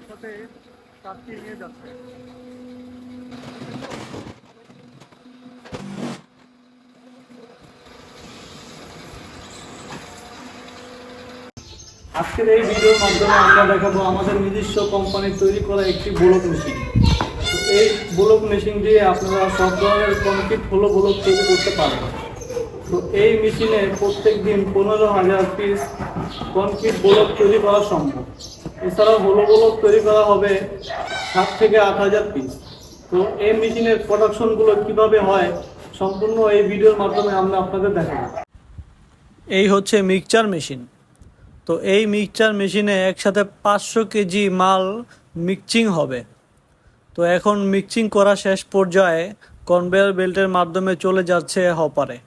একসাথে কাজটি নিয়ে যাচ্ছে। আজকের এই ভিডিওর মাধ্যমে আমরা দেখাবো আমাদের নিজস্ব কোম্পানির তৈরি করা একটি ব্লক মেশিন। এই ব্লক মেশিন দিয়ে আপনারা সব ধরনের কংক্রিট হলো ব্লক তৈরি করতে পারবেন। তো এই মেশিনে প্রত্যেক দিন 15,000 পিস কংক্রিট ব্লক তৈরি করা সম্ভব। এছাড়াও হলো ব্লক তৈরি করা হবে 7 থেকে 8,000 পিস। তো এই মেশিনের প্রোডাকশনগুলো কিভাবে হয় সম্পূর্ণ এই ভিডিওর মাধ্যমে আমরা আপনাদের দেখাবো। এই হচ্ছে মিক্সচার মেশিন। তো এই মিক্সচার মেশিনে একসাথে 500 কেজি মাল মিক্সিং হবে। তো এখন মিক্সিং করা শেষ পর্যায়ে কনভেয়ার বেল্টের মাধ্যমে চলে যাচ্ছে হপারে।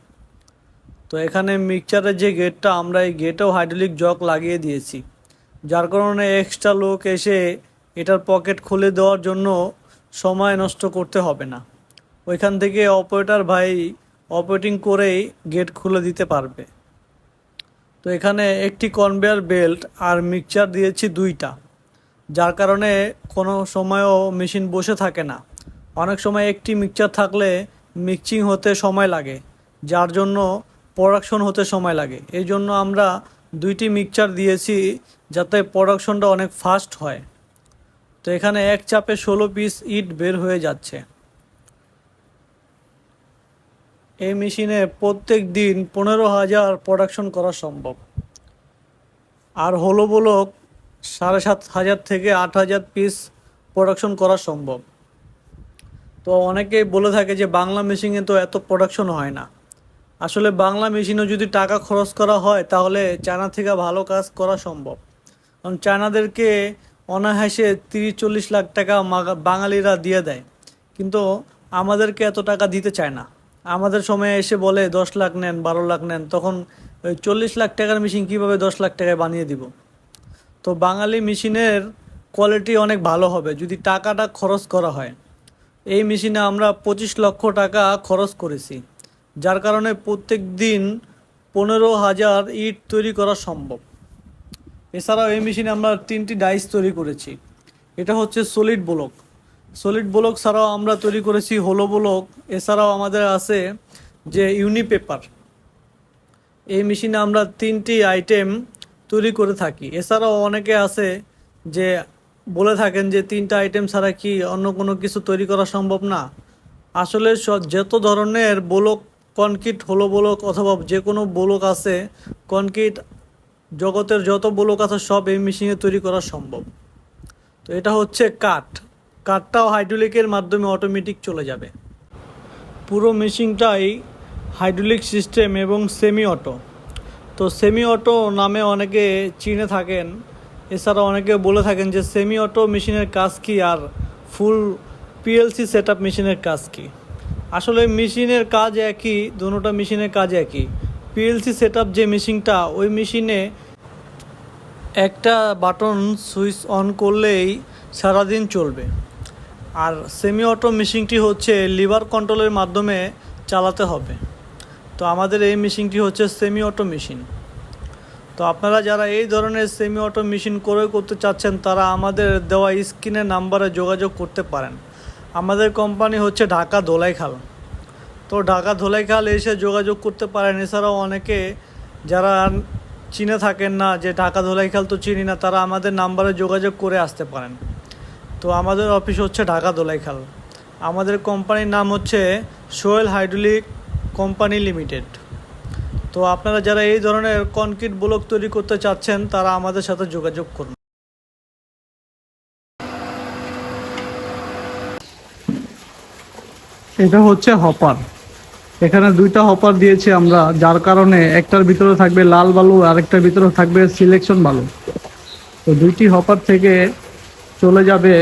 তো এখানে মিক্সচারের যে গেটটা, আমরা এই গেটেও হাইড্রোলিক জক লাগিয়ে দিয়েছি, যার কারণে এক্সট্রা লোক এসে এটার পকেট খুলে দেওয়ার জন্য সময় নষ্ট করতে হবে না। ওইখান থেকে অপারেটর ভাই অপারেটিং করেই গেট খুলে দিতে পারবে। তো এখানে একটি কনভেয়ার বেল্ট আর মিক্সচার দিয়েছি 2টা, যার কারণে কোনো সময়ও মেশিন বসে থাকে না। অনেক সময় একটি মিক্সচার থাকলে মিক্সিং হতে সময় লাগে, যার জন্য প্রোডাকশন হতে সময় লাগে। এই জন্য আমরা 2টি মিক্সচার দিয়েছি যাতে প্রোডাকশনটা অনেক ফাস্ট হয়। তো এখানে এক চাপে 16 পিস ইট বের হয়ে যাচ্ছে। এই মেশিনে প্রত্যেক দিন 15,000 প্রোডাকশন করা সম্ভব। আর হলো ব্লক 7,500 থেকে 8,000 পিস প্রোডাকশন করা সম্ভব। তো অনেকেই বলে থাকে যে বাংলা মেশিনে তো এত প্রোডাকশন হয় না। আসলে বাংলা মেশিনেও যদি টাকা খরচ করা হয় তাহলে চায়না থেকে ভালো কাজ করা সম্ভব। কারণ চায়নাদেরকে অনায়াসে 30-40 লাখ টাকা বাঙালিরা দিয়ে দেয়, কিন্তু আমাদেরকে এত টাকা দিতে চায় না। আমাদের সময় এসে বলে 10 লাখ নেন, 12 লাখ নেন, তখন ওই 40 লাখ টাকার মেশিন কীভাবে 10 লাখ টাকায় বানিয়ে দিব। তো বাঙালি মেশিনের কোয়ালিটি অনেক ভালো হবে যদি টাকাটা খরচ করা হয়। এই মেশিনে আমরা 25 লক্ষ টাকা খরচ করেছি, যার কারণে প্রত্যেক দিন 15,000 ইট তৈরি করা সম্ভব। এছাড়াও এই মেশিনে আমরা 3টি ডাইস তৈরি করেছি। এটা হচ্ছে সলিড ব্লক। সলিড ব্লক ছাড়াও আমরা তৈরি করেছি হলো ব্লক। এছাড়াও আমাদের আছে যে ইউনিপেপার। এই মেশিনে আমরা 3টি আইটেম তৈরি করে থাকি। এছাড়াও অনেকে আছে যে বলে থাকেন যে 3টা আইটেম ছাড়া কি অন্য কোনো কিছু তৈরি করা সম্ভব না। আসলে যত ধরনের ব্লক, কনক্রিট হলো ব্লক অথবা যে কোনো ব্লক আছে, কনক্রিট জগতের যত ব্লক আছে সব এই মেশিনে তৈরি করা সম্ভব। তো এটা হচ্ছে কাঠটাও হাইড্রোলিকের মাধ্যমে অটোমেটিক চলে যাবে। পুরো মেশিনটাই হাইড্রোলিক সিস্টেম এবং সেমি অটো। তো সেমি অটো নামে অনেকে চিনে থাকেন। এছাড়া অনেকে বলে থাকেন যে সেমি অটো মেশিনের কাজ কী আর ফুল পিএলসি সেট আপ মেশিনের কাজ কী। আসলে মেশিনের কাজ একই, দুটোটা মেশিনের কাজ একই। পিএলসি সেট আপ যে মেশিনটা, ওই মেশিনে একটা বাটন সুইচ অন করলেই সারাদিন চলবে। আর সেমি অটো মেশিনটি হচ্ছে লিভার কন্ট্রোলের মাধ্যমে চালাতে হবে। তো আমাদের এই মেশিনটি হচ্ছে সেমি অটো মেশিন। তো আপনারা যারা এই ধরনের সেমি অটো মেশিন ক্রয় করতে চাচ্ছেন তারা আমাদের দেওয়া স্ক্রিনের নাম্বারে যোগাযোগ করতে পারেন। আমাদের কোম্পানি হচ্ছে ঢাকা ধোলাইখাল। তো ঢাকা ধোলাইখাল এসে যোগাযোগ করতে পারেন। এছাড়াও অনেকে যারা চিনে থাকেন না যে ঢাকা ধোলাইখাল তো চিনি না, তারা আমাদের নাম্বারে যোগাযোগ করে আসতে পারেন। তো আমাদের অফিস হচ্ছে ঢাকা ধোলাইখাল। আমাদের কোম্পানির নাম হচ্ছে সোহেল হাইড্রোলিক কোম্পানি লিমিটেড। তো আপনারা যারা এই ধরনের কনক্রিট ব্লক তৈরি করতে চাচ্ছেন তারা আমাদের সাথে যোগাযোগ করুন। এটা হচ্ছে হপার। এখানে 2টা হপার দিয়েছি আমরা, যার কারণে একটার ভিতরে থাকবে লাল বালু আর একটার ভিতরে থাকবে সিলেকশন বালু। তো 2টি হপার থেকে চলে যাবে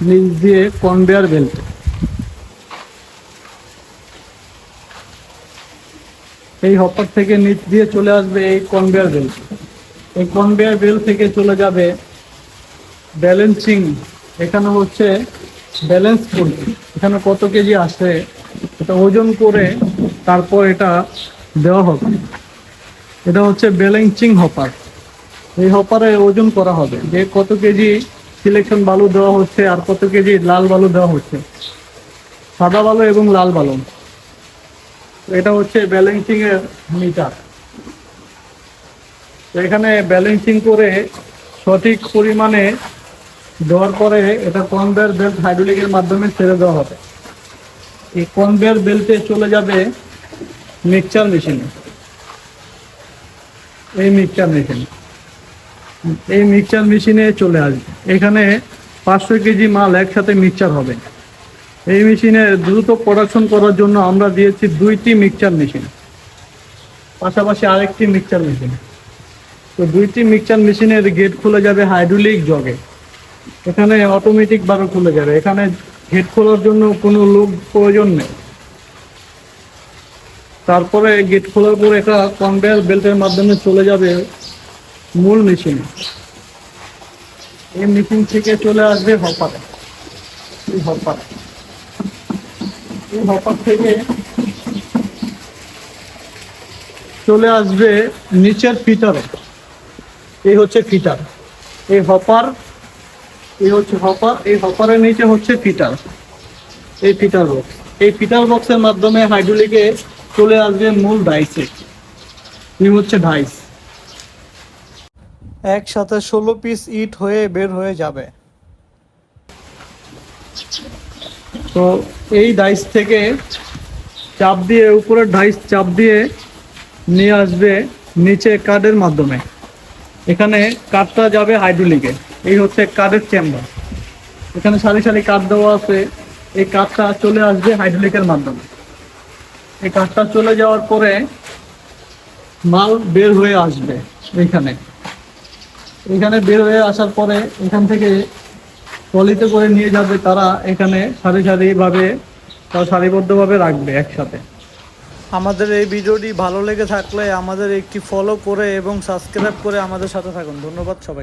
নিচ দিয়ে কনভেয়ার বেল্ট। এই হপার থেকে নিচ দিয়ে চলে আসবে এই কনভেয়ার বেল্ট। এই কনভেয়ার বেল্ট থেকে চলে যাবে ব্যালেন্সিং। এখানে হচ্ছে ব্যালেন্স করবে, এখানে কত কেজি আসে এটা ওজন করে তারপর এটা দেওয়া হবে। এটা হচ্ছে ব্যালেন্সিং হপার। এই হপারে ওজন করা হবে যে কত কেজি সিলেকশন বালু দেওয়া হচ্ছে, আর কত কেজি লাল বালু দেওয়া হচ্ছে, সাদা বালু এবং লাল বালু। এটা হচ্ছে ব্যালেন্সিং এর মিটার। এখানে ব্যালেন্সিং করে সঠিক পরিমাণে দেওয়ার পরে এটা কনভেয়ার বেল্ট হাইড্রোলিকের মাধ্যমে ছেড়ে দেওয়া হবে। এই কনভেয়ার বেল্টে চলে যাবে মিক্সচার মেশিনে। এই মিক্সচার মেশিনে চলে আসবে। এখানে 500 কেজি মাল একসাথে মিক্সচার হবে। এই মেশিনে দ্রুত প্রোডাকশন করার জন্য আমরা দিয়েছি 2টি মিক্সচার মেশিন, পাশাপাশি আরেকটি মিক্সচার মেশিন। তো 2টি মিক্সচার মেশিনের গেট খুলে যাবে হাইড্রোলিক জগে। এখানে অটোমেটিক ভাবে খুলে যাবে। এখানে গেট খোলার জন্য কোনো লোক প্রয়োজন নেই। তারপরে গেট খোলার পর এটা কনভেয়ার বেল্টের মাধ্যমে চলে যাবে মূল মেশিনে। এই মেশিন থেকে চলে আসবে হপারে। এই হপার থেকে চলে আসবে নিচের ফিটারে। এই হচ্ছে ফিটার। এই হপার এই হপারের নিচে হচ্ছে ফিটার। এই ফিটার বক্স। এই ফিটার বক্সের মাধ্যমে হাইড্রোলিকে চলে আসবে মূল ডাইসে। এই হচ্ছে ডাইস। একসাথে 16 পিস ইট হয়ে বের হয়ে যাবে। তো এই ডাইস থেকে চাপ দিয়ে, উপরের ডাইস চাপ দিয়ে নিয়ে আসবে নিচে কার্ডের মাধ্যমে। এখানে কার্ডটা যাবে হাইড্রোলিকে। এই হচ্ছে কার্ডের চেম্বার। এখানে সারি সারি কার্ড দেওয়া আছে। এই কার্ডটা চলে আসবে হাইড্রোলিকের মাধ্যমে। এই কার্ডটা চলে যাওয়ার পরে মাল বের হয়ে আসবে। এখানে বের হয়ে আসার পরে এখান থেকে ট্রলিতে করে নিয়ে যাবে তারা। এখানে সারিবদ্ধভাবে রাখবে একসাথে। আমাদের এই ভিডিওটি ভালো লেগে থাকলে আমাদের একটি ফলো করে এবং সাবস্ক্রাইব করে আমাদের সাথে থাকুন। ধন্যবাদ সবাইকে।